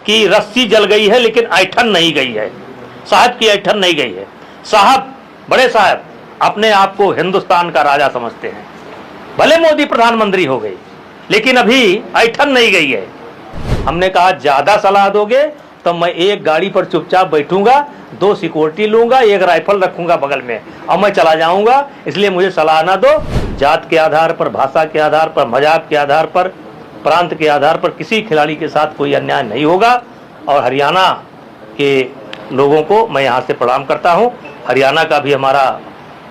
कि रस्सी जल गई है लेकिन ऐठन नहीं गई है, साहब की ऐठन नहीं गई है। साहब, बड़े साहब अपने आप को हिंदुस्तान का राजा समझते हैं। भले मोदी प्रधानमंत्री हो गए लेकिन अभी ऐठन नहीं गई है। हमने कहा ज्यादा सलाह दोगे तो मैं एक गाड़ी पर चुपचाप बैठूंगा, 2 सिक्योरिटी लूंगा, 1 राइफल रखूंगा बगल में और मैं चला जाऊंगा। इसलिए मुझे सलाह ना दो। जात के आधार पर, भाषा के आधार पर, मजाक के आधार पर, प्रांत के आधार पर किसी खिलाड़ी के साथ कोई अन्याय नहीं होगा। और हरियाणा के लोगों को मैं यहाँ से प्रणाम करता हूँ। हरियाणा का भी हमारा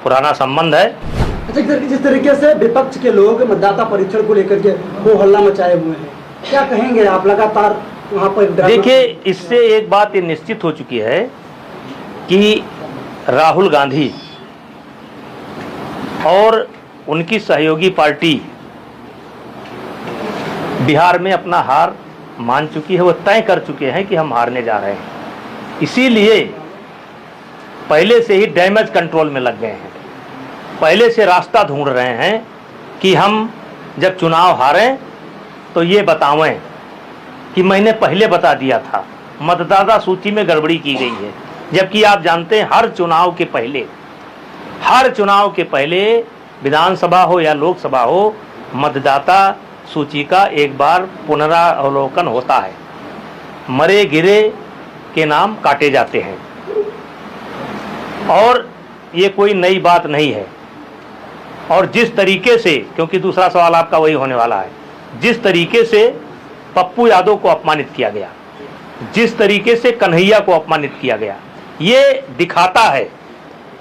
पुराना संबंध है। अच्छा, जिस तरीके से विपक्ष के लोग मतदाता परीक्षण को लेकर के हो हल्ला मचाए हुए हैं, क्या कहेंगे आप? लगातार वहाँ पर देखिए, इससे एक बात ये निश्चित हो चुकी है कि राहुल गांधी और उनकी सहयोगी पार्टी बिहार में अपना हार मान चुकी है। वो तय कर चुके हैं कि हम हारने जा रहे हैं। इसीलिए पहले से ही डैमेज कंट्रोल में लग गए हैं, पहले से रास्ता ढूंढ रहे हैं कि हम जब चुनाव हारें तो ये बतावें कि मैंने पहले बता दिया था, मतदाता सूची में गड़बड़ी की गई है। जबकि आप जानते हैं हर चुनाव के पहले विधानसभा हो या लोकसभा हो, मतदाता सूची का एक बार पुनरावलोकन होता है। मरे गिरे के नाम काटे जाते हैं और ये कोई नई बात नहीं है। और जिस तरीके से, क्योंकि दूसरा सवाल आपका वही होने वाला है, जिस तरीके से पप्पू यादव को अपमानित किया गया, जिस तरीके से कन्हैया को अपमानित किया गया, ये दिखाता है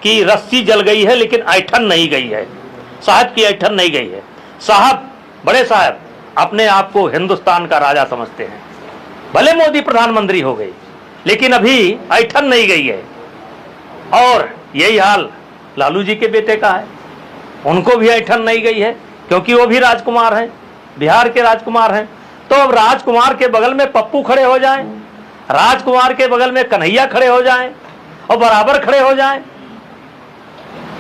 कि रस्सी जल गई है लेकिन ऐठन नहीं गई है, साहब की ऐठन नहीं गई है। साहब, बड़े साहब अपने आप को हिंदुस्तान का राजा समझते हैं। भले मोदी प्रधानमंत्री हो गए लेकिन अभी ऐठन नहीं गई है। और यही हाल लालू जी के बेटे का है, उनको भी ऐठन नहीं गई है क्योंकि वो भी राजकुमार हैं, बिहार के राजकुमार हैं। तो अब राजकुमार के बगल में पप्पू खड़े हो जाएं, राजकुमार के बगल में कन्हैया खड़े हो जाएं और बराबर खड़े हो जाएं,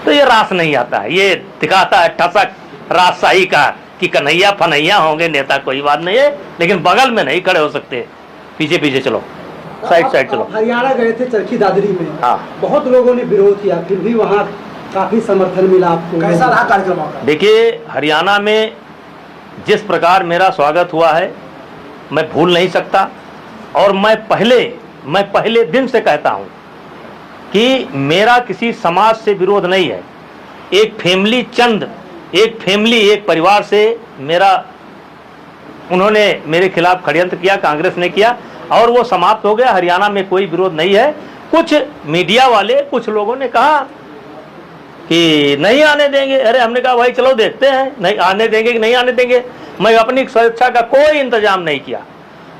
तो ये रास नहीं आता है। ये दिखाता है ठसक राजशाही का कि कन्हैया फनैया होंगे नेता, कोई बात नहीं है, लेकिन बगल में नहीं खड़े हो सकते। पीछे पीछे चलो, साइड चलो। हरियाणा गए थे चरखी दादरी में, हाँ, बहुत लोगों ने विरोध किया, फिर भी वहाँ काफी समर्थन मिला आपको। कैसा रहा कार्यक्रम? देखिए, हरियाणा में जिस प्रकार मेरा स्वागत हुआ है मैं भूल नहीं सकता। और मैं पहले दिन से कहता हूं कि मेरा किसी समाज से विरोध नहीं है। एक फैमिली, एक परिवार से उन्होंने मेरे खिलाफ षड्यंत्र किया, कांग्रेस ने किया, और वो समाप्त हो गया। हरियाणा में कोई विरोध नहीं है। कुछ मीडिया वाले, कुछ लोगों ने कहा कि नहीं आने देंगे। अरे हमने कहा भाई चलो देखते हैं, नहीं आने देंगे कि नहीं आने देंगे। मैं अपनी सुरक्षा का कोई इंतजाम नहीं किया।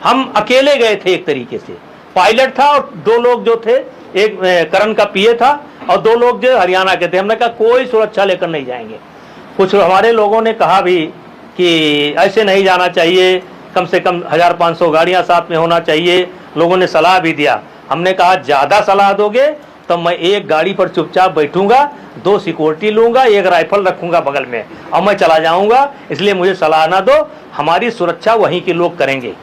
हम अकेले गए थे, एक तरीके से पायलट था और 2 लोग जो थे, एक करण का पीए था और 2 लोग जो हरियाणा के थे। हमने कहा कोई सुरक्षा लेकर नहीं जाएंगे। कुछ हमारे लोगों ने कहा भी कि ऐसे नहीं जाना चाहिए, कम से कम 1500 गाड़ियां साथ में होना चाहिए। लोगों ने सलाह भी दिया। हमने कहा ज्यादा सलाह दोगे तो मैं एक गाड़ी पर चुपचाप बैठूंगा, 2 सिक्योरिटी लूंगा, 1 राइफल रखूंगा बगल में और मैं चला जाऊंगा। इसलिए मुझे सलाह ना दो। हमारी सुरक्षा वहीं के लोग करेंगे।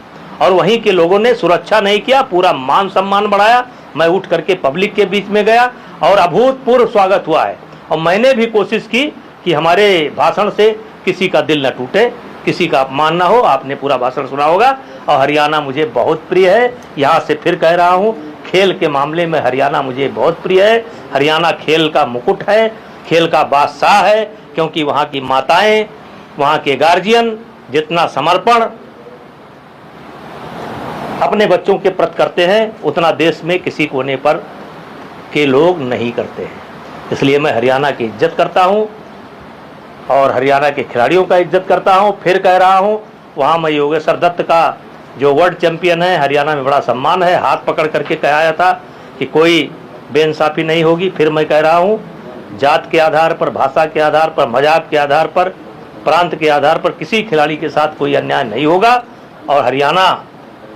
और वहीं के लोगों ने सुरक्षा नहीं किया, पूरा मान सम्मान बढ़ाया। मैं उठ करके पब्लिक के बीच में गया और अभूतपूर्व स्वागत हुआ है। और मैंने भी कोशिश की कि हमारे भाषण से किसी का दिल न टूटे, किसी का अपमान ना हो। आपने पूरा भाषण सुना होगा। और हरियाणा मुझे बहुत प्रिय है। यहाँ से फिर कह रहा हूँ, खेल के मामले में हरियाणा मुझे बहुत प्रिय है। हरियाणा खेल का मुकुट है, खेल का बादशाह है, क्योंकि वहाँ की माताएं, वहाँ के गार्जियन जितना समर्पण अपने बच्चों के प्रति करते हैं, उतना देश में किसी कोने पर के लोग नहीं करते हैं। इसलिए मैं हरियाणा की इज्जत करता हूँ और हरियाणा के खिलाड़ियों का इज्जत करता हूँ। फिर कह रहा हूँ, वहाँ मैं योगेश्वर दत्त का जो वर्ल्ड चैंपियन है, हरियाणा में बड़ा सम्मान है। हाथ पकड़ करके कहा था कि कोई बेइंसाफी नहीं होगी। फिर मैं कह रहा हूँ, जात के आधार पर, भाषा के आधार पर, मजाक के आधार पर, प्रांत के आधार पर किसी खिलाड़ी के साथ कोई अन्याय नहीं होगा। और हरियाणा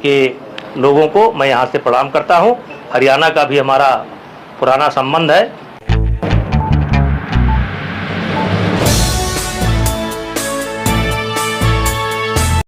के लोगों को मैं यहाँ से प्रणाम करता हूँ। हरियाणा का भी हमारा पुराना संबंध है।